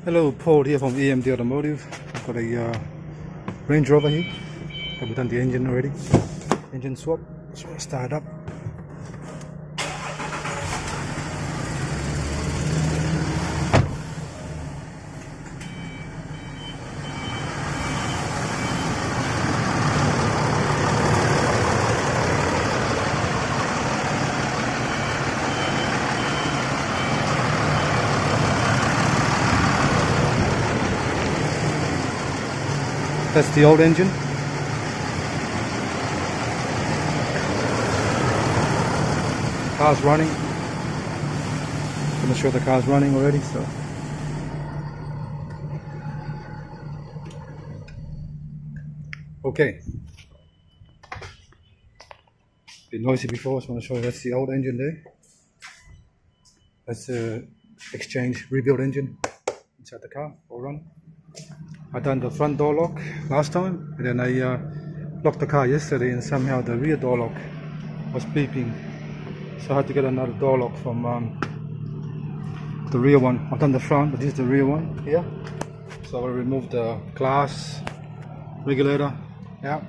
Hello, Paul here from AMD Automotive. I've got a Range Rover here. Have done the engine already. Engine swap. Just want to start up. That's the old engine. Car's running. I'm not sure the car's running already, so. Okay. Bit noisy before, so I want to show you that's the old engine there. That's the exchange rebuild engine inside the car, all run. I done the front door lock last time, and then I locked the car yesterday, and somehow the rear door lock was beeping, so I had to get another door lock from the rear one. I've done the front, but this is the rear one here. So I will remove the glass regulator out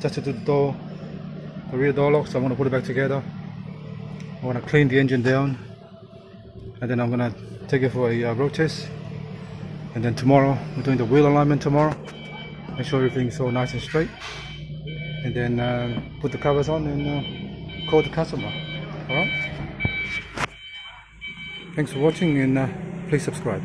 just to do the rear door lock. So I'm going to put it back together. I want to clean the engine down, and then I'm going to take it for a road test. And then tomorrow, we're doing the wheel alignment tomorrow. Make sure everything's so nice and straight. And then put the covers on and call the customer. Alright? Thanks for watching, and please subscribe.